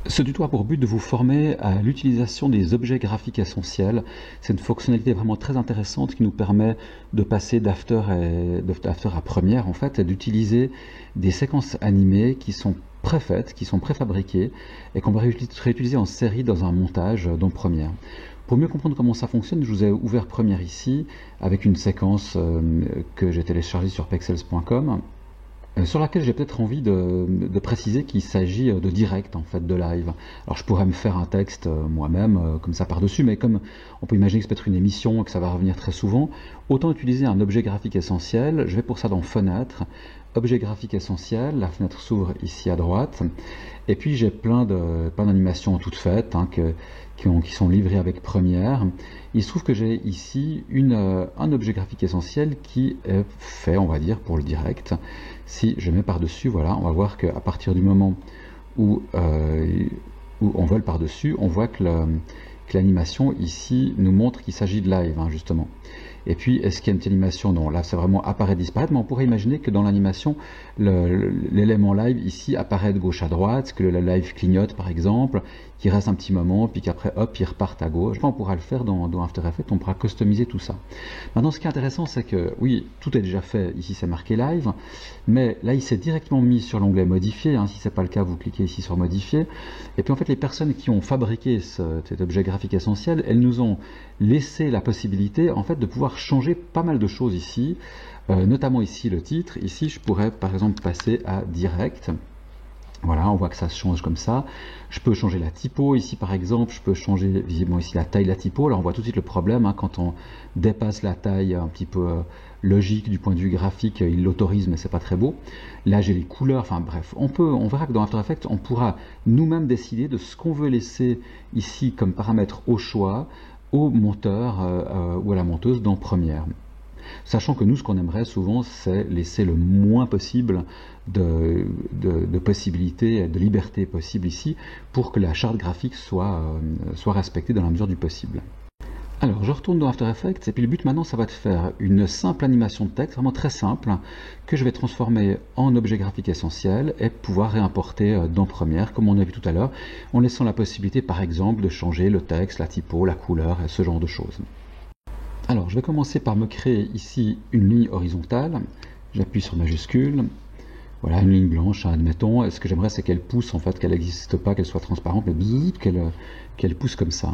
Ce tuto a pour but de vous former à l'utilisation des objets graphiques essentiels. C'est une fonctionnalité vraiment très intéressante qui nous permet de passer d'After à Premiere en fait, et d'utiliser des séquences animées qui sont préfaites, qui sont préfabriquées et qu'on va réutiliser en série dans un montage dans Premiere. Pour mieux comprendre comment ça fonctionne, je vous ai ouvert Premiere ici avec une séquence que j'ai téléchargée sur pexels.com. Sur laquelle j'ai peut-être envie de préciser qu'il s'agit de direct, en fait, de live. Alors je pourrais me faire un texte moi-même, comme ça par-dessus, mais comme on peut imaginer que c'est peut-être une émission et que ça va revenir très souvent, autant utiliser un objet graphique essentiel. Je vais pour ça dans Fenêtre, objet graphique essentiel, la fenêtre s'ouvre ici à droite, et puis j'ai plein d'animations toutes faites, qui sont livrées avec Premiere. Il se trouve que j'ai ici un objet graphique essentiel qui est fait, on va dire, pour le direct. Si je mets par-dessus, voilà, on va voir qu'à partir du moment où on vole par-dessus, on voit que l'animation ici nous montre qu'il s'agit de live, justement. Et puis, est-ce qu'il y a une petite animation? Non, là c'est vraiment apparaître, disparaître, mais on pourrait imaginer que dans l'animation, l'élément live ici apparaît de gauche à droite, que le live clignote par exemple, qu'il reste un petit moment, puis qu'après hop, il repart à gauche. Enfin, on pourra le faire dans After Effects, on pourra customiser tout ça. Maintenant, ce qui est intéressant, c'est que, oui, tout est déjà fait, ici c'est marqué live, mais là il s'est directement mis sur l'onglet modifier, si ce n'est pas le cas, vous cliquez ici sur modifier, et puis en fait les personnes qui ont fabriqué cet objet graphique essentiel, elles nous ont laissé la possibilité en fait de pouvoir changer pas mal de choses ici, notamment ici le titre. Ici je pourrais par exemple passer à direct. Voilà, on voit que ça se change comme ça. Je peux changer la typo ici par exemple, je peux changer visiblement ici la taille de la typo. Là on voit tout de suite le problème, quand on dépasse la taille un petit peu logique du point de vue graphique, il l'autorise mais c'est pas très beau. Là j'ai les couleurs, enfin bref, on verra que dans After Effects on pourra nous-mêmes décider de ce qu'on veut laisser ici comme paramètre au choix, au monteur ou à la monteuse dans Premiere. Sachant que nous, ce qu'on aimerait souvent, c'est laisser le moins possible de possibilités, de liberté possible ici, pour que la charte graphique soit respectée dans la mesure du possible. Alors, je retourne dans After Effects, et puis le but maintenant, ça va être de faire une simple animation de texte, vraiment très simple, que je vais transformer en objet graphique essentiel, et pouvoir réimporter dans Premiere, comme on a vu tout à l'heure, en laissant la possibilité, par exemple, de changer le texte, la typo, la couleur, et ce genre de choses. Alors, je vais commencer par me créer ici une ligne horizontale. J'appuie sur majuscule. Voilà, une ligne blanche, admettons. Et ce que j'aimerais, c'est qu'elle pousse, en fait, qu'elle n'existe pas, qu'elle soit transparente, mais qu'elle pousse comme ça.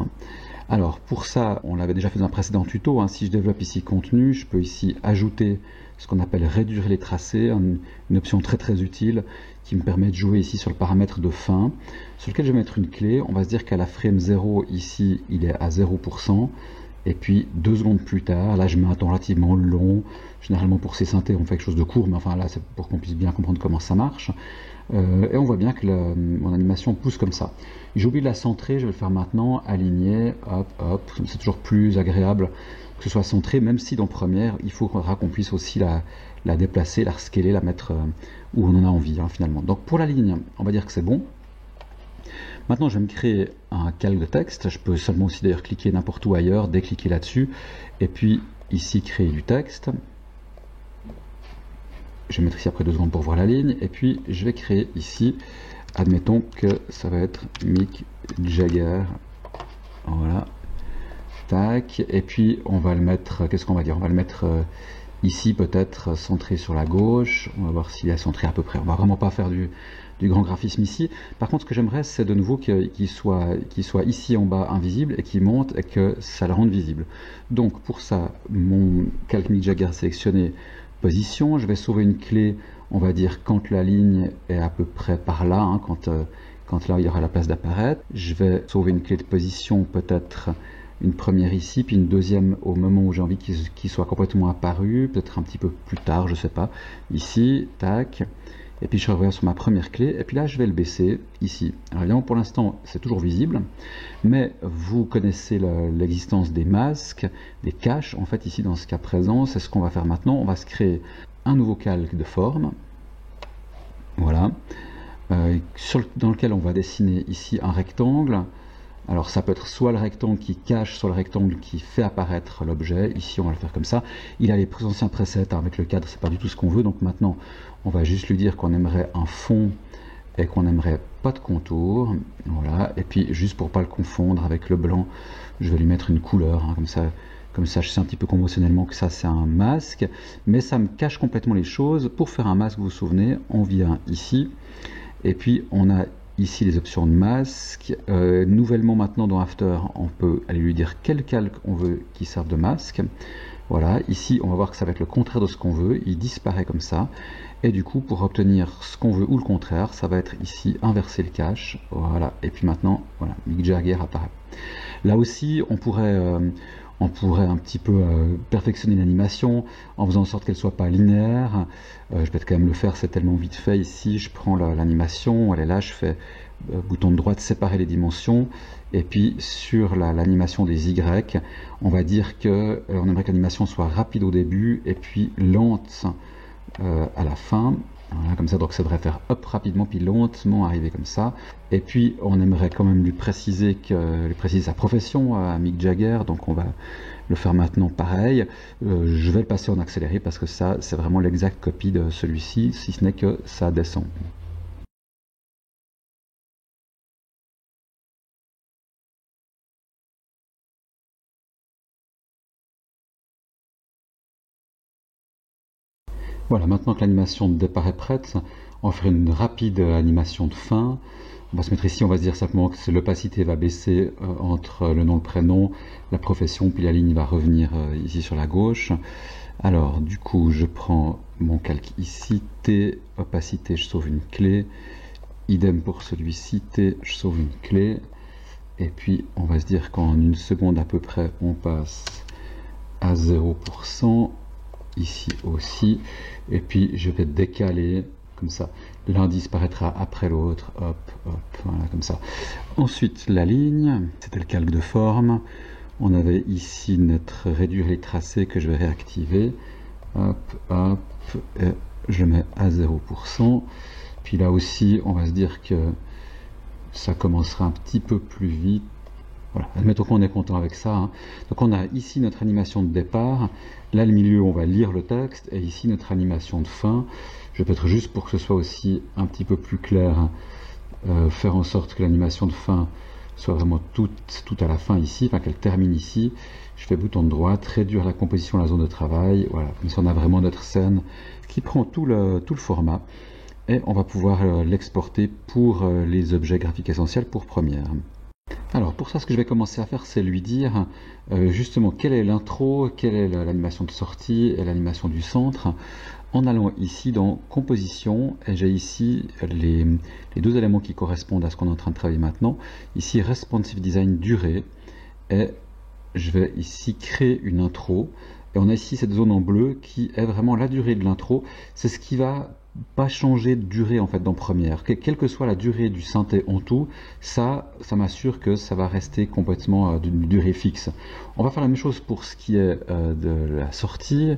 Alors, pour ça, on l'avait déjà fait dans un précédent tuto. Si je développe ici contenu, je peux ici ajouter ce qu'on appelle réduire les tracés, une option très très utile qui me permet de jouer ici sur le paramètre de fin, sur lequel je vais mettre une clé. On va se dire qu'à la frame 0, ici, il est à 0%. Et puis 2 secondes plus tard, là je mets un temps relativement long. Généralement pour ces synthés on fait quelque chose de court, mais enfin là c'est pour qu'on puisse bien comprendre comment ça marche. Et on voit bien que mon animation pousse comme ça. J'ai oublié de la centrer, je vais le faire maintenant, aligner, hop, hop. C'est toujours plus agréable que ce soit centré, même si dans Premiere il faudra qu'on puisse aussi la déplacer, la rescaler, la mettre où on en a envie finalement. Donc pour la ligne, on va dire que c'est bon. Maintenant, je vais me créer un calque de texte. Je peux seulement aussi d'ailleurs cliquer n'importe où ailleurs, décliquer là-dessus, et puis ici créer du texte. Je vais mettre ici après 2 secondes pour voir la ligne, et puis je vais créer ici, admettons que ça va être Mick Jagger. Voilà. Tac. Et puis on va le mettre, qu'est-ce qu'on va dire? On va le mettre ici peut-être centré sur la gauche. On va voir s'il est centré à peu près. On va vraiment pas faire du grand graphisme ici. Par contre, ce que j'aimerais, c'est de nouveau qu'il soit ici en bas invisible et qu'il monte et que ça le rende visible. Donc pour ça, mon calque Mick Jagger sélectionné, position, je vais sauver une clé, on va dire quand la ligne est à peu près par là, quand là il y aura la place d'apparaître. Je vais sauver une clé de position, peut-être une première ici, puis une deuxième au moment où j'ai envie qu'il soit complètement apparu, peut-être un petit peu plus tard, je sais pas, ici, tac. Et puis je reviens sur ma première clé, et puis là je vais le baisser ici. Alors évidemment pour l'instant c'est toujours visible, mais vous connaissez l'existence des masques, des caches. En fait ici dans ce cas présent, c'est ce qu'on va faire maintenant. On va se créer un nouveau calque de forme, voilà, dans lequel on va dessiner ici un rectangle. Alors ça peut être soit le rectangle qui cache, soit le rectangle qui fait apparaître l'objet. Ici on va le faire comme ça. Il a les anciens presets avec le cadre, c'est pas du tout ce qu'on veut. Donc maintenant on va juste lui dire qu'on aimerait un fond et qu'on n'aimerait pas de contour, voilà, et puis juste pour pas le confondre avec le blanc, je vais lui mettre une couleur, hein, comme ça je sais un petit peu conventionnellement que ça c'est un masque, mais ça me cache complètement les choses. Pour faire un masque, vous vous souvenez, on vient ici, et puis on a ici les options de masque. Nouvellement maintenant dans After, on peut aller lui dire quel calque on veut qu'il serve de masque. Voilà, ici on va voir que ça va être le contraire de ce qu'on veut, il disparaît comme ça. Et du coup, pour obtenir ce qu'on veut ou le contraire, ça va être ici inverser le cache. Voilà, et puis maintenant, voilà, Mick Jagger apparaît. Là aussi, on pourrait un petit peu perfectionner l'animation en faisant en sorte qu'elle soit pas linéaire. Je vais peut-être quand même le faire, c'est tellement vite fait ici. Je prends l'animation, elle est là, je fais bouton de droite, séparer les dimensions. Et puis sur l'animation des Y, on va dire que on aimerait que l'animation soit rapide au début et puis lente à la fin. Voilà, comme ça, donc ça devrait faire hop rapidement puis lentement arriver comme ça. Et puis on aimerait quand même lui préciser sa profession à Mick Jagger, donc on va le faire maintenant pareil. Je vais le passer en accéléré parce que ça c'est vraiment l'exacte copie de celui-ci, si ce n'est que ça descend. Voilà, maintenant que l'animation de départ est prête, on va faire une rapide animation de fin. On va se mettre ici, on va se dire simplement que l'opacité va baisser entre le nom, le prénom, la profession, puis la ligne va revenir ici sur la gauche. Alors, du coup, je prends mon calque ici, T, opacité, je sauve une clé. Idem pour celui-ci, T, je sauve une clé. Et puis, on va se dire qu'en une seconde à peu près, on passe à 0%. Ici aussi, et puis je vais décaler comme ça, l'un disparaîtra après l'autre, hop, hop, voilà, comme ça. Ensuite, la ligne, c'était le calque de forme. On avait ici notre réduire les tracés que je vais réactiver, hop, hop, et je mets à 0%. Puis là aussi, on va se dire que ça commencera un petit peu plus vite. Voilà, admettons qu'on est content avec ça, hein. Donc on a ici notre animation de départ, là le milieu on va lire le texte, et ici notre animation de fin. Je vais peut-être juste pour que ce soit aussi un petit peu plus clair, faire en sorte que l'animation de fin soit vraiment tout à la fin ici, enfin qu'elle termine ici. Je fais bouton de droite, réduire la composition de la zone de travail, voilà, comme ça on a vraiment notre scène qui prend tout le format, et on va pouvoir l'exporter pour les objets graphiques essentiels pour Premiere. Alors pour ça, ce que je vais commencer à faire, c'est lui dire justement quelle est l'intro, quelle est l'animation de sortie et l'animation du centre, en allant ici dans composition, et j'ai ici les deux éléments qui correspondent à ce qu'on est en train de travailler maintenant. Ici responsive design durée, et je vais ici créer une intro, et on a ici cette zone en bleu qui est vraiment la durée de l'intro. C'est ce qui va pas changer de durée en fait dans Premiere, quelle que soit la durée du synthé en tout, ça m'assure que ça va rester complètement d'une durée fixe. On va faire la même chose pour ce qui est de la sortie,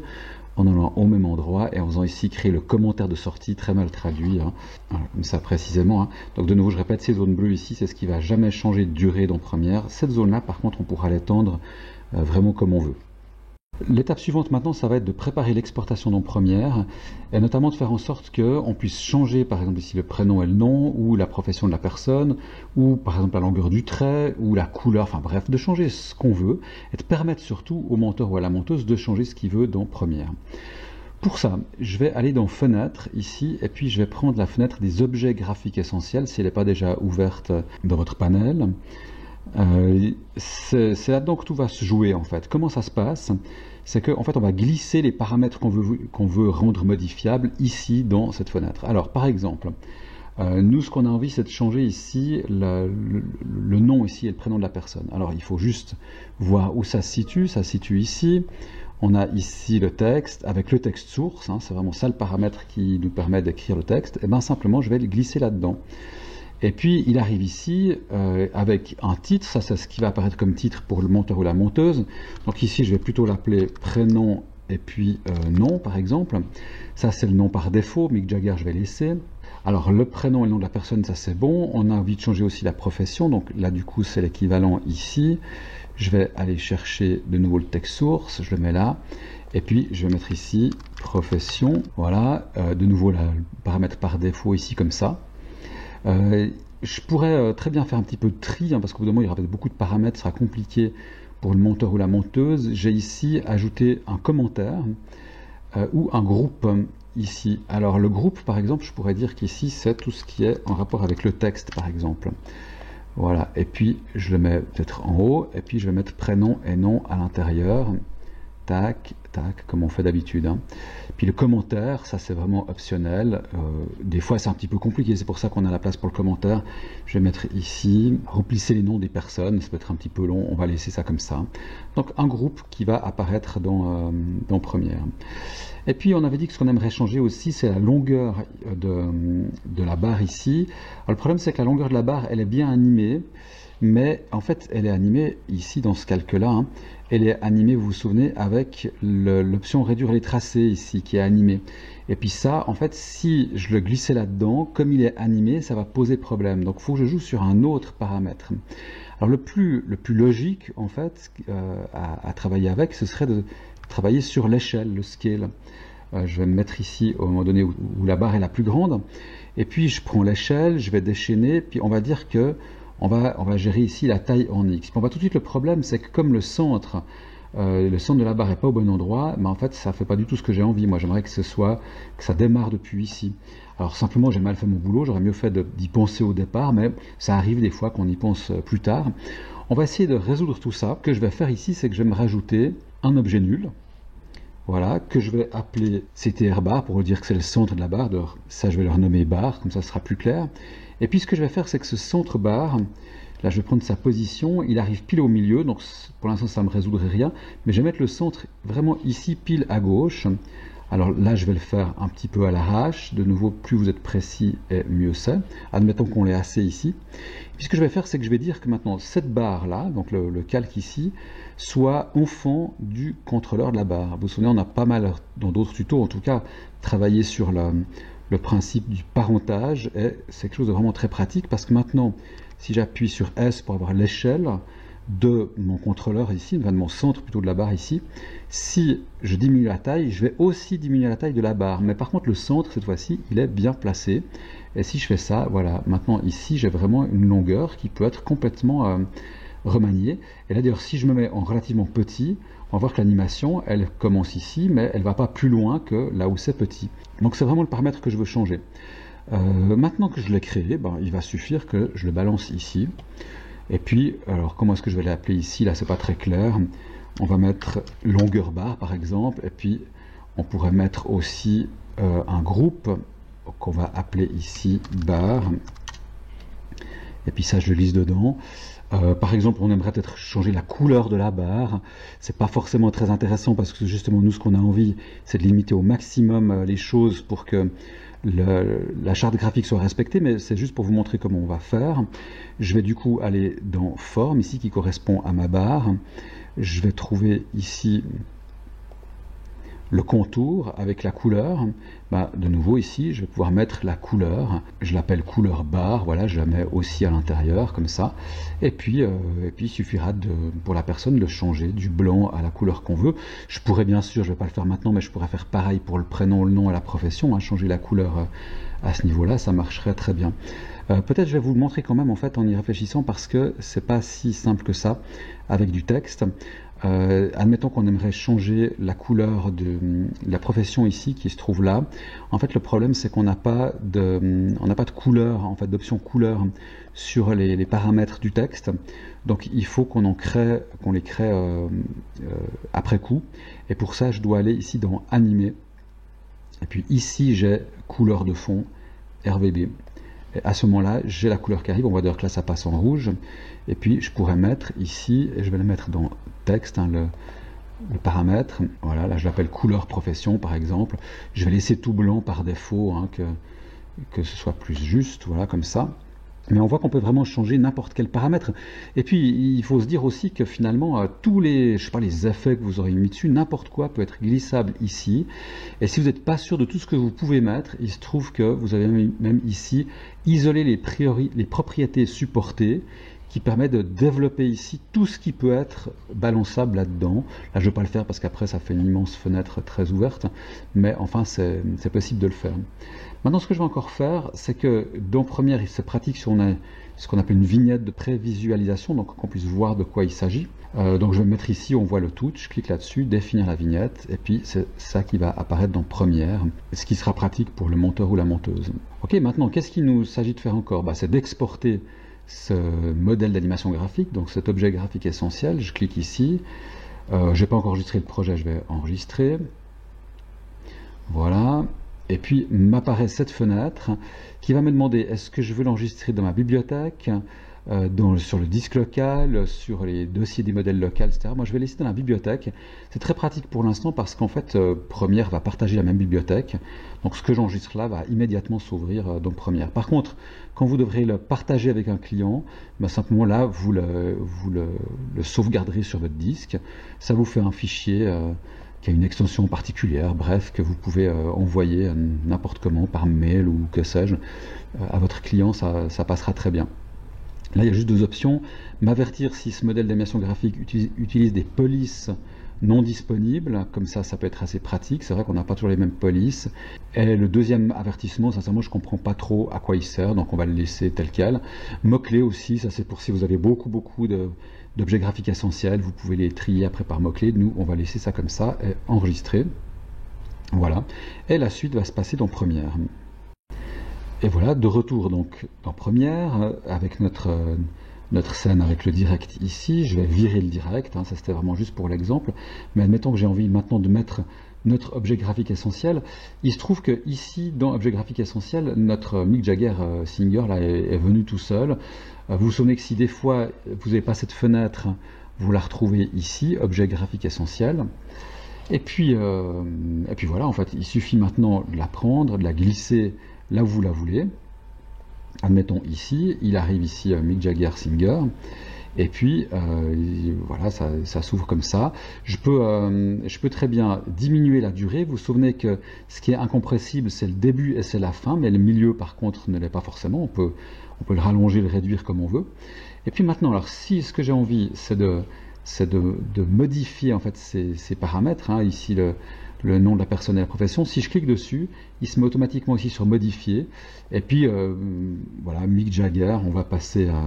en allant au même endroit et en faisant ici créer le commentaire de sortie, très mal traduit, hein. Voilà, comme ça précisément, hein. Donc de nouveau je répète, ces zones bleues ici, c'est ce qui va jamais changer de durée dans Premiere. Cette zone là par contre on pourra l'étendre vraiment comme on veut. L'étape suivante maintenant, ça va être de préparer l'exportation dans Premiere, et notamment de faire en sorte qu'on puisse changer par exemple ici le prénom et le nom, ou la profession de la personne, ou par exemple la longueur du trait, ou la couleur, enfin bref, de changer ce qu'on veut, et de permettre surtout au monteur ou à la monteuse de changer ce qu'il veut dans Premiere. Pour ça, je vais aller dans Fenêtre ici, et puis je vais prendre la fenêtre des objets graphiques essentiels, si elle n'est pas déjà ouverte dans votre panel. C'est là-dedans que tout va se jouer en fait. Comment ça se passe? C'est qu'en fait on va glisser les paramètres qu'on veut rendre modifiables ici dans cette fenêtre. Alors par exemple, nous ce qu'on a envie c'est de changer ici le nom ici et le prénom de la personne. Alors il faut juste voir où ça se situe ici. On a ici le texte avec le texte source, hein, c'est vraiment ça le paramètre qui nous permet d'écrire le texte. Et bien simplement je vais le glisser là-dedans. Et puis il arrive ici avec un titre, ça c'est ce qui va apparaître comme titre pour le monteur ou la monteuse. Donc ici je vais plutôt l'appeler prénom et puis nom par exemple. Ça c'est le nom par défaut, Mick Jagger je vais laisser. Alors le prénom et le nom de la personne ça c'est bon. On a envie de changer aussi la profession, donc là du coup c'est l'équivalent ici. Je vais aller chercher de nouveau le texte source, je le mets là. Et puis je vais mettre ici profession, voilà, de nouveau le paramètre par défaut ici comme ça. Je pourrais très bien faire un petit peu de tri, hein, parce qu'au bout d'un moment, il y aura beaucoup de paramètres, ce sera compliqué pour le monteur ou la monteuse. J'ai ici ajouté un commentaire ou un groupe ici. Alors le groupe, par exemple, je pourrais dire qu'ici, c'est tout ce qui est en rapport avec le texte, par exemple. Voilà, et puis je le mets peut-être en haut, et puis je vais mettre prénom et nom à l'intérieur. Tac, tac, comme on fait d'habitude. Hein. Puis le commentaire, ça c'est vraiment optionnel. Des fois c'est un petit peu compliqué, c'est pour ça qu'on a la place pour le commentaire. Je vais mettre ici, replisser les noms des personnes, ça peut être un petit peu long, on va laisser ça comme ça. Donc un groupe qui va apparaître dans Première. Et puis on avait dit que ce qu'on aimerait changer aussi, c'est la longueur de la barre ici. Alors, le problème c'est que la longueur de la barre, elle est bien animée, mais en fait elle est animée ici dans ce calque-là. Hein, elle est animée, vous vous souvenez, avec l'option réduire les tracés ici, qui est animée. Et puis ça, en fait, si je le glissais là-dedans, comme il est animé, ça va poser problème. Donc il faut que je joue sur un autre paramètre. Alors le plus logique, en fait, à travailler avec, ce serait de travailler sur l'échelle, le scale. Je vais me mettre ici au moment donné où la barre est la plus grande. Et puis je prends l'échelle, je vais déchaîner, puis on va dire que on va gérer ici la taille en X. On voit tout de suite le problème, c'est que comme le centre de la barre n'est pas au bon endroit, mais en fait ça ne fait pas du tout ce que j'ai envie. Moi j'aimerais que ça démarre depuis ici. Alors simplement j'ai mal fait mon boulot, j'aurais mieux fait d'y penser au départ, mais ça arrive des fois qu'on y pense plus tard. On va essayer de résoudre tout ça. Ce que je vais faire ici, c'est que je vais me rajouter un objet nul. Voilà, que je vais appeler CTR bar pour dire que c'est le centre de la barre. Ça je vais le renommer bar, comme ça ce sera plus clair. Et puis ce que je vais faire, c'est que ce centre bar, là je vais prendre sa position, il arrive pile au milieu, donc pour l'instant ça ne me résoudrait rien, mais je vais mettre le centre vraiment ici, pile à gauche. Alors là je vais le faire un petit peu à l'arrache, de nouveau plus vous êtes précis et mieux c'est. Admettons qu'on l'ait assez ici. Puis ce que je vais faire, c'est que je vais dire que maintenant cette barre là, donc le calque ici, soit enfant du contrôleur de la barre. Vous vous souvenez, on a pas mal, dans d'autres tutos en tout cas, travaillé sur le principe du parentage, et c'est quelque chose de vraiment très pratique parce que maintenant, si j'appuie sur S pour avoir l'échelle de mon contrôleur ici, de mon centre plutôt de la barre ici, si je diminue la taille, je vais aussi diminuer la taille de la barre, mais par contre le centre cette fois-ci, il est bien placé, et si je fais ça, voilà, maintenant ici j'ai vraiment une longueur qui peut être complètement remaniée, et là d'ailleurs si je me mets en relativement petit, on va voir que l'animation, elle commence ici, mais elle ne va pas plus loin que là où c'est petit. Donc c'est vraiment le paramètre que je veux changer. Maintenant que je l'ai créé, il va suffire que je le balance ici. Et puis, alors comment est-ce que je vais l'appeler ici? Là, c'est pas très clair. On va mettre longueur barre, par exemple. Et puis, on pourrait mettre aussi un groupe qu'on va appeler ici barre. Et puis ça, je le lise dedans. Par exemple, on aimerait peut-être changer la couleur de la barre. C'est pas forcément très intéressant parce que justement, nous, ce qu'on a envie, c'est de limiter au maximum les choses pour que la charte graphique soit respectée, mais c'est juste pour vous montrer comment on va faire. Je vais du coup aller dans forme, ici, qui correspond à ma barre. Je vais trouver ici le contour avec la couleur. De nouveau ici, je vais pouvoir mettre la couleur. Je l'appelle couleur barre, voilà, je la mets aussi à l'intérieur, comme ça. Et puis il suffira pour la personne de changer du blanc à la couleur qu'on veut. Je pourrais bien sûr, je ne vais pas le faire maintenant, mais je pourrais faire pareil pour le prénom, le nom et la profession, hein, changer la couleur à ce niveau-là, ça marcherait très bien. Peut-être je vais vous le montrer quand même en fait en y réfléchissant parce que c'est pas si simple que ça avec du texte. Admettons qu'on aimerait changer la couleur de la profession ici qui se trouve là. En fait le problème c'est qu'on n'a pas de couleur, en fait d'option couleur sur les paramètres du texte. Donc il faut qu'on les crée après coup. Et pour ça je dois aller ici dans animer. Et puis ici j'ai couleur de fond RVB. Et à ce moment-là, j'ai la couleur qui arrive. On voit d'ailleurs que là, ça passe en rouge. Et puis, je pourrais mettre ici, et je vais le mettre dans texte, hein, le paramètre. Voilà, là, je l'appelle couleur profession, par exemple. Je vais laisser tout blanc par défaut, hein, que ce soit plus juste, voilà, comme ça. Mais on voit qu'on peut vraiment changer n'importe quel paramètre. Et puis, il faut se dire aussi que finalement, tous les effets que vous aurez mis dessus, n'importe quoi peut être glissable ici. Et si vous n'êtes pas sûr de tout ce que vous pouvez mettre, il se trouve que vous avez même ici isolé les propriétés supportées qui permet de développer ici tout ce qui peut être balançable là-dedans. Là, je ne vais pas le faire parce qu'après, ça fait une immense fenêtre très ouverte, mais enfin, c'est possible de le faire. Maintenant, ce que je vais encore faire, c'est que dans Première, c'est pratique si on a ce qu'on appelle une vignette de prévisualisation, donc qu'on puisse voir de quoi il s'agit. Donc je vais mettre ici, on voit le tout, je clique là-dessus, définir la vignette, et puis c'est ça qui va apparaître dans Première, ce qui sera pratique pour le monteur ou la monteuse. Ok, maintenant, qu'est-ce qu'il nous s'agit de faire encore? C'est d'exporter ce modèle d'animation graphique, donc cet objet graphique essentiel. Je clique ici. Je n'ai pas encore enregistré le projet, je vais enregistrer. Voilà. Et puis m'apparaît cette fenêtre qui va me demander est-ce que je veux l'enregistrer dans ma bibliothèque, sur le disque local, sur les dossiers des modèles locaux, etc. Moi, je vais laisser dans la bibliothèque. C'est très pratique pour l'instant parce qu'en fait, Première va partager la même bibliothèque. Donc, ce que j'enregistre là va immédiatement s'ouvrir dans Première. Par contre, quand vous devrez le partager avec un client, simplement là, vous le sauvegarderez sur votre disque. Ça vous fait un fichier qui a une extension particulière, bref, que vous pouvez envoyer n'importe comment, par mail ou que sais-je, à votre client, ça passera très bien. Là, il y a juste deux options. M'avertir si ce modèle d'animation graphique utilise des polices non disponibles. Comme ça peut être assez pratique. C'est vrai qu'on n'a pas toujours les mêmes polices. Et le deuxième avertissement, sincèrement, je ne comprends pas trop à quoi il sert. Donc, on va le laisser tel quel. Mots-clés aussi, ça c'est pour si vous avez beaucoup d'objets graphiques essentiels. Vous pouvez les trier après par mots-clés. Nous, on va laisser ça comme ça et enregistrer. Voilà. Et la suite va se passer dans Première. Et voilà, de retour donc dans Première, avec notre scène avec le direct ici. Je vais virer le direct, ça c'était vraiment juste pour l'exemple. Mais admettons que j'ai envie maintenant de mettre notre objet graphique essentiel. Il se trouve que ici, dans objet graphique essentiel, notre Mick Jagger Singer là, est venu tout seul. Vous vous souvenez que si des fois vous n'avez pas cette fenêtre, vous la retrouvez ici, objet graphique essentiel. Et puis voilà, en fait, il suffit maintenant de la prendre, de la glisser là où vous la voulez. Admettons ici, il arrive ici Mick Jagger Singer, et puis voilà, ça s'ouvre comme ça. Je peux très bien diminuer la durée. Vous vous souvenez que ce qui est incompressible, c'est le début et c'est la fin, mais le milieu par contre ne l'est pas forcément. On peut le rallonger, le réduire comme on veut. Et puis maintenant, alors si ce que j'ai envie, c'est de modifier en fait ces paramètres, ici le nom de la personne et la profession. Si je clique dessus, il se met automatiquement ici sur modifier. Et puis, voilà, Mick Jagger, on va passer à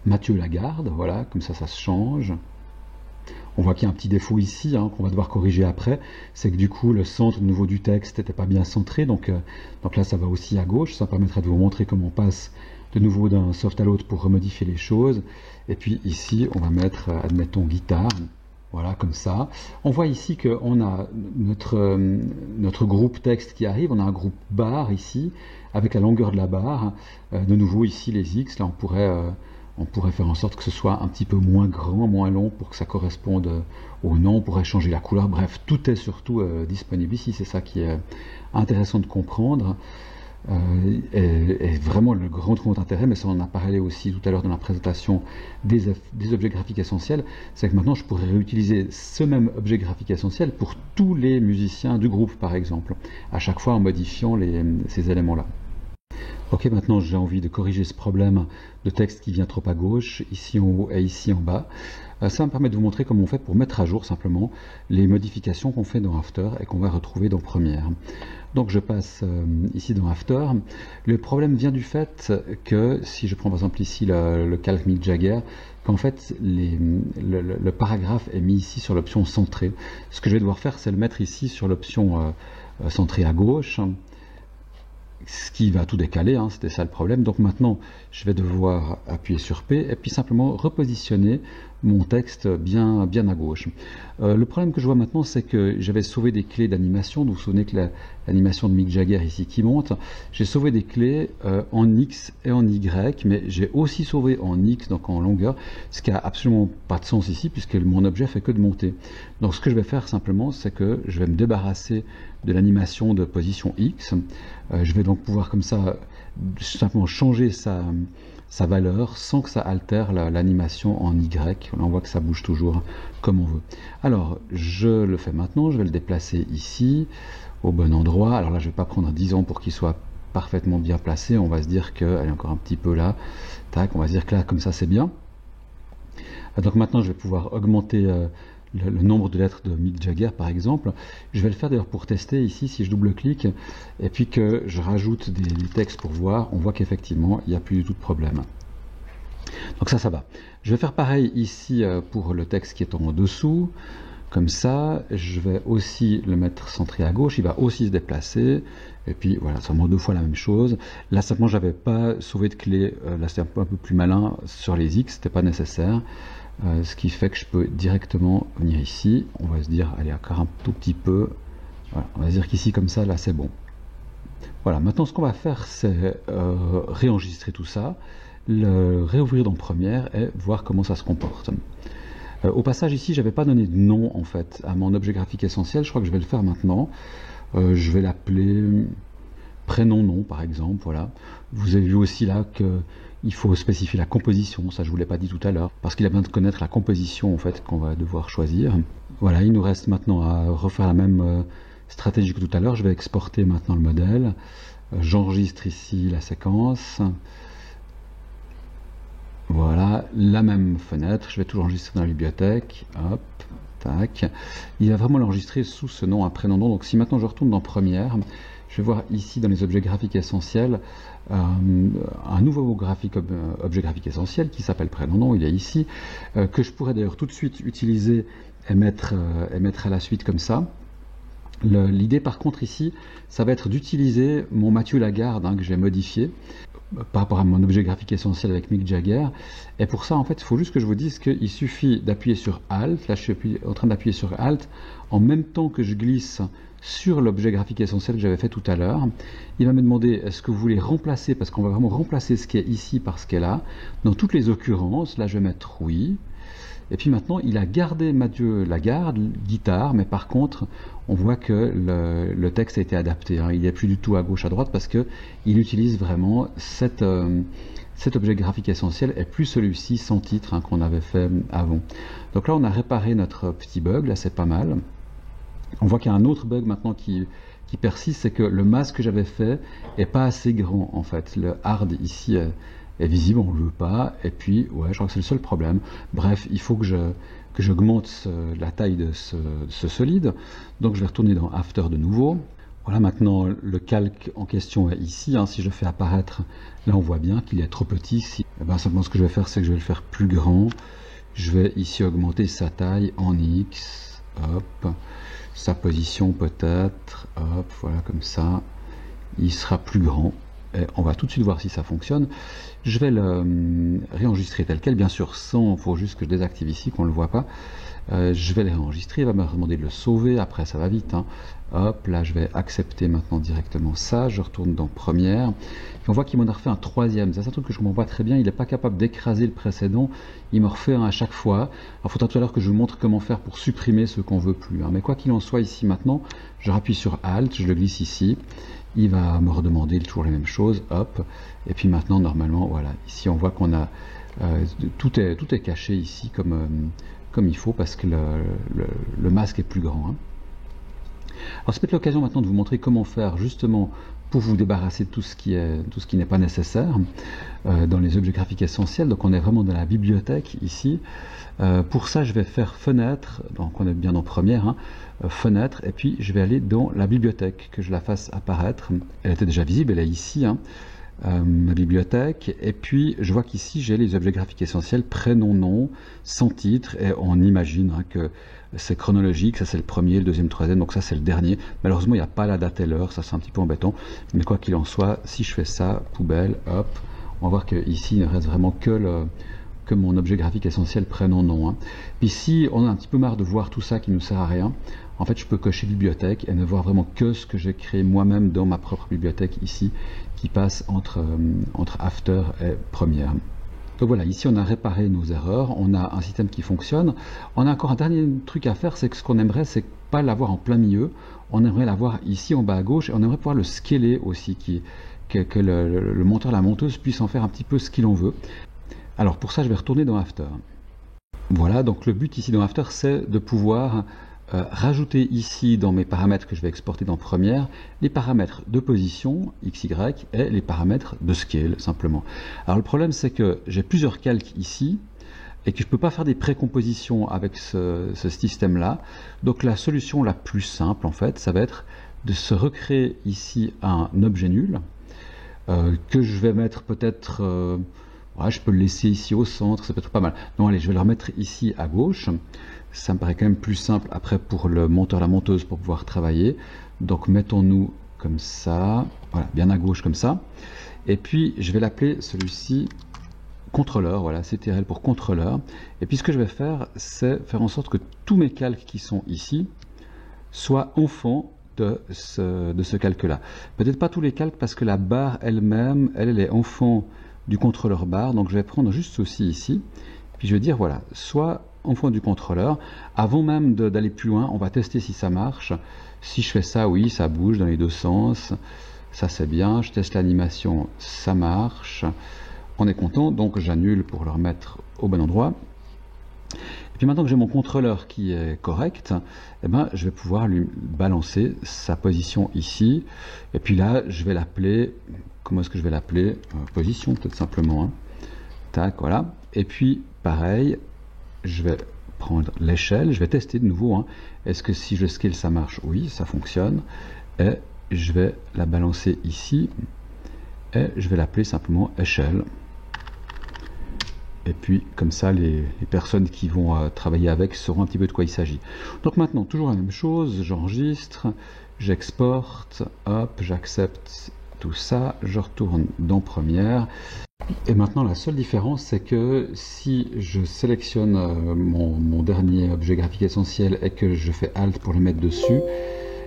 Mathieu Lagarde. Voilà, comme ça se change. On voit qu'il y a un petit défaut ici, qu'on va devoir corriger après. C'est que du coup, le centre de nouveau du texte n'était pas bien centré. Donc là, ça va aussi à gauche. Ça permettra de vous montrer comment on passe de nouveau d'un soft à l'autre pour remodifier les choses. Et puis ici, on va mettre, admettons, guitare. Voilà, comme ça. On voit ici qu'on a notre groupe texte qui arrive. On a un groupe barre ici, avec la longueur de la barre. De nouveau, ici, les X. Là, on pourrait faire en sorte que ce soit un petit peu moins grand, moins long, pour que ça corresponde au nom. On pourrait changer la couleur. Bref, tout est surtout disponible ici. C'est ça qui est intéressant de comprendre. Et vraiment le grand intérêt, mais ça on en a parlé aussi tout à l'heure dans la présentation des objets graphiques essentiels, c'est que maintenant je pourrais réutiliser ce même objet graphique essentiel pour tous les musiciens du groupe par exemple, à chaque fois en modifiant ces éléments-là. Ok, maintenant j'ai envie de corriger ce problème de texte qui vient trop à gauche, ici en haut et ici en bas. Ça me permet de vous montrer comment on fait pour mettre à jour simplement les modifications qu'on fait dans After et qu'on va retrouver dans Première. Donc je passe ici dans After. Le problème vient du fait que, si je prends par exemple ici le calque Mick Jagger, qu'en fait le paragraphe est mis ici sur l'option centrée. Ce que je vais devoir faire, c'est le mettre ici sur l'option centrée à gauche, ce qui va tout décaler, c'était ça le problème. Donc maintenant, je vais devoir appuyer sur P et puis simplement repositionner mon texte bien à gauche. Le problème que je vois maintenant, c'est que j'avais sauvé des clés d'animation. Vous vous souvenez que l'animation de Mick Jagger ici qui monte, j'ai sauvé des clés en X et en Y, mais j'ai aussi sauvé en X, donc en longueur, ce qui a absolument pas de sens ici, puisque mon objet fait que de monter. Donc ce que je vais faire simplement, c'est que je vais me débarrasser de l'animation de position X. Je vais donc pouvoir comme ça simplement changer sa valeur sans que ça altère l'animation en Y. Là, on voit que ça bouge toujours comme on veut. Alors, je le fais maintenant. Je vais le déplacer ici, au bon endroit. Alors là, je ne vais pas prendre 10 ans pour qu'il soit parfaitement bien placée. On va se dire qu'elle est encore un petit peu là. Tac, on va se dire que là, comme ça, c'est bien. Donc maintenant, je vais pouvoir augmenter le nombre de lettres de Mick Jagger, par exemple. Je vais le faire d'ailleurs pour tester ici, si je double-clique, et puis que je rajoute des textes pour voir, on voit qu'effectivement, il n'y a plus du tout de problème. Donc ça va. Je vais faire pareil ici pour le texte qui est en dessous. Comme ça, je vais aussi le mettre centré à gauche, il va aussi se déplacer, et puis voilà, ça montre 2 fois la même chose. Là, simplement, j'avais pas sauvé de clé, là c'était un peu plus malin sur les X, c'était pas nécessaire, ce qui fait que je peux directement venir ici, on va se dire, allez, encore un tout petit peu, voilà, on va se dire qu'ici, comme ça, là c'est bon. Voilà, maintenant ce qu'on va faire, c'est réenregistrer tout ça, le réouvrir dans Première et voir comment ça se comporte. Au passage ici, j'avais pas donné de nom en fait à mon objet graphique essentiel, je crois que je vais le faire maintenant. Je vais l'appeler prénom-nom par exemple, voilà. Vous avez vu aussi là qu'il faut spécifier la composition, ça je vous l'ai pas dit tout à l'heure, parce qu'il a besoin de connaître la composition en fait qu'on va devoir choisir. Voilà, il nous reste maintenant à refaire la même stratégie que tout à l'heure. Je vais exporter maintenant le modèle, j'enregistre ici la séquence. Voilà, la même fenêtre, je vais tout enregistrer dans la bibliothèque, hop, tac. Il va vraiment l'enregistrer sous ce nom, un prénom-nom. Donc si maintenant je retourne dans Première, je vais voir ici dans les objets graphiques essentiels, un nouveau objet graphique essentiel qui s'appelle prénom-nom, il est ici, que je pourrais d'ailleurs tout de suite utiliser et mettre à la suite comme ça. L'idée par contre ici, ça va être d'utiliser mon Mathieu Lagarde que je vais modifier par rapport à mon objet graphique essentiel avec Mick Jagger. Et pour ça, en fait, il faut juste que je vous dise qu'il suffit d'appuyer sur Alt. Là, je suis en train d'appuyer sur Alt en même temps que je glisse sur l'objet graphique essentiel que j'avais fait tout à l'heure. Il va me demander est-ce que vous voulez remplacer, parce qu'on va vraiment remplacer ce qui est ici par ce qui est là. Dans toutes les occurrences, là, je vais mettre oui. Et puis maintenant, il a gardé Mathieu Lagarde, guitare, mais par contre, on voit que le texte a été adapté. Hein. Il n'est plus du tout à gauche, à droite, parce qu'il utilise vraiment cet objet graphique essentiel, et plus celui-ci sans titre qu'on avait fait avant. Donc là, on a réparé notre petit bug, là c'est pas mal. On voit qu'il y a un autre bug maintenant qui persiste, c'est que le masque que j'avais fait est pas assez grand, en fait. Le hard ici est visible, on ne le veut pas, et puis ouais, je crois que c'est le seul problème. Bref, il faut que j'augmente la taille de ce solide, donc je vais retourner dans After de nouveau. Voilà, maintenant le calque en question est ici, hein. Si je le fais apparaître, là on voit bien qu'il est trop petit. Eh ben, simplement ce que je vais faire, c'est que je vais le faire plus grand. Je vais ici augmenter sa taille en X, hop, sa position peut-être, hop, voilà comme ça, il sera plus grand. Et on va tout de suite voir si ça fonctionne. Je vais le réenregistrer tel quel, bien sûr sans, il faut juste que je désactive ici, qu'on ne le voit pas. Je vais le réenregistrer, il va me demander de le sauver, après ça va vite. Hein. Hop, là je vais accepter maintenant directement ça, je retourne dans Première. Et on voit qu'il m'en a refait un troisième, c'est un truc que je ne comprends pas très bien, il n'est pas capable d'écraser le précédent, il m'en refait un à chaque fois. Alors il faudra tout à l'heure que je vous montre comment faire pour supprimer ce qu'on ne veut plus. Hein. Mais quoi qu'il en soit ici maintenant, je rappuie sur Alt, je le glisse ici. Il va me redemander toujours les mêmes choses, hop, et puis maintenant normalement, voilà, ici on voit qu'on a, tout est caché ici comme il faut, parce que le masque est plus grand. Hein. Alors c'est peut-être l'occasion maintenant de vous montrer comment faire justement pour vous débarrasser de tout ce qui n'est pas nécessaire dans les objets graphiques essentiels. Donc on est vraiment dans la bibliothèque ici. Pour ça je vais faire fenêtre, donc on est bien en Première, hein, fenêtre, et puis je vais aller dans la bibliothèque, que je la fasse apparaître. Elle était déjà visible, elle est ici, hein, ma bibliothèque, et puis je vois qu'ici j'ai les objets graphiques essentiels, prénom, nom, sans titre, et on imagine hein, que c'est chronologique, ça c'est le premier, le deuxième, le troisième, donc ça c'est le dernier. Malheureusement il n'y a pas la date et l'heure, ça c'est un petit peu embêtant, mais quoi qu'il en soit, si je fais ça, poubelle, hop, on va voir qu'ici il ne reste vraiment que mon objet graphique essentiel prénom nom. Hein. Puis si on a un petit peu marre de voir tout ça qui ne nous sert à rien, en fait je peux cocher bibliothèque et ne voir vraiment que ce que j'ai créé moi-même dans ma propre bibliothèque ici, qui passe entre After et Première. Donc voilà, ici on a réparé nos erreurs, on a un système qui fonctionne. On a encore un dernier truc à faire, c'est que ce qu'on aimerait, c'est pas l'avoir en plein milieu, on aimerait l'avoir ici en bas à gauche, et on aimerait pouvoir le scaler aussi, que le monteur, la monteuse puisse en faire un petit peu ce qu'il en veut. Alors pour ça, je vais retourner dans After. Voilà, donc le but ici dans After, c'est de pouvoir rajouter ici dans mes paramètres que je vais exporter dans Première, les paramètres de position, x, y, et les paramètres de scale, simplement. Alors le problème, c'est que j'ai plusieurs calques ici, et que je ne peux pas faire des précompositions avec ce système-là. Donc la solution la plus simple, en fait, ça va être de se recréer ici un objet nul, que je vais mettre peut-être... ouais, je peux le laisser ici au centre, ça peut être pas mal. Non, allez, je vais le remettre ici à gauche. Ça me paraît quand même plus simple après pour le monteur, la monteuse, pour pouvoir travailler. Donc mettons-nous comme ça, voilà, bien à gauche comme ça. Et puis je vais l'appeler celui-ci contrôleur, voilà, CTRL pour contrôleur. Et puis ce que je vais faire, c'est faire en sorte que tous mes calques qui sont ici soient enfants de ce calque-là. Peut-être pas tous les calques parce que la barre elle-même, elle est enfant du contrôleur barre. Donc je vais prendre juste ceci ici. Puis je vais dire, voilà, soit enfant du contrôleur. Avant même d'aller plus loin, on va tester si ça marche. Si je fais ça, oui, ça bouge dans les deux sens. Ça, c'est bien. Je teste l'animation, ça marche. On est content, donc j'annule pour le remettre au bon endroit. Et puis maintenant que j'ai mon contrôleur qui est correct, eh ben, je vais pouvoir lui balancer sa position ici. Et puis là, je vais l'appeler, comment est-ce que je vais l'appeler? Position peut-être simplement. Hein. Tac, voilà. Et puis pareil, je vais prendre l'échelle, je vais tester de nouveau. Hein. Est-ce que si je scale ça marche? Oui, ça fonctionne. Et je vais la balancer ici. Et je vais l'appeler simplement échelle. Et puis, comme ça, les personnes qui vont travailler avec sauront un petit peu de quoi il s'agit. Donc maintenant, toujours la même chose, j'enregistre, j'exporte, hop, j'accepte tout ça, je retourne dans Première. Et maintenant, la seule différence, c'est que si je sélectionne mon dernier objet graphique essentiel et que je fais Alt pour le mettre dessus,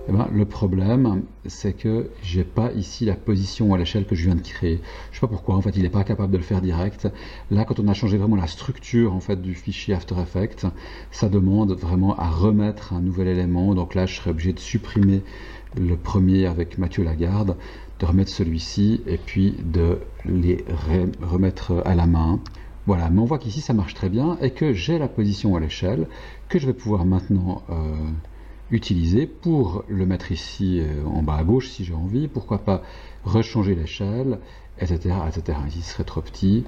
eh ben, le problème, c'est que j'ai pas ici la position à l'échelle que je viens de créer. Je sais pas pourquoi, en fait, il n'est pas capable de le faire direct. Là, quand on a changé vraiment la structure en fait du fichier After Effects, ça demande vraiment à remettre un nouvel élément. Donc là, je serais obligé de supprimer le premier avec Mathieu Lagarde, de remettre celui-ci et puis de les remettre à la main. Voilà, mais on voit qu'ici ça marche très bien et que j'ai la position à l'échelle que je vais pouvoir maintenant utiliser pour le mettre ici en bas à gauche si j'ai envie, pourquoi pas rechanger l'échelle, etc., etc. Ici ce serait trop petit,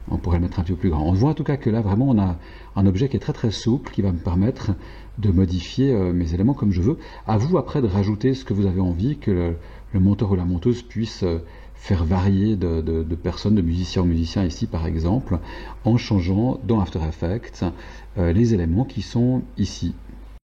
on pourrait le mettre un peu plus grand. On voit en tout cas que là vraiment on a un objet qui est très très souple, qui va me permettre de modifier mes éléments comme je veux. À vous après de rajouter ce que vous avez envie, que le monteur ou la monteuse puisse faire varier de personnes, de musiciens ou musiciens ici par exemple, en changeant dans After Effects les éléments qui sont ici.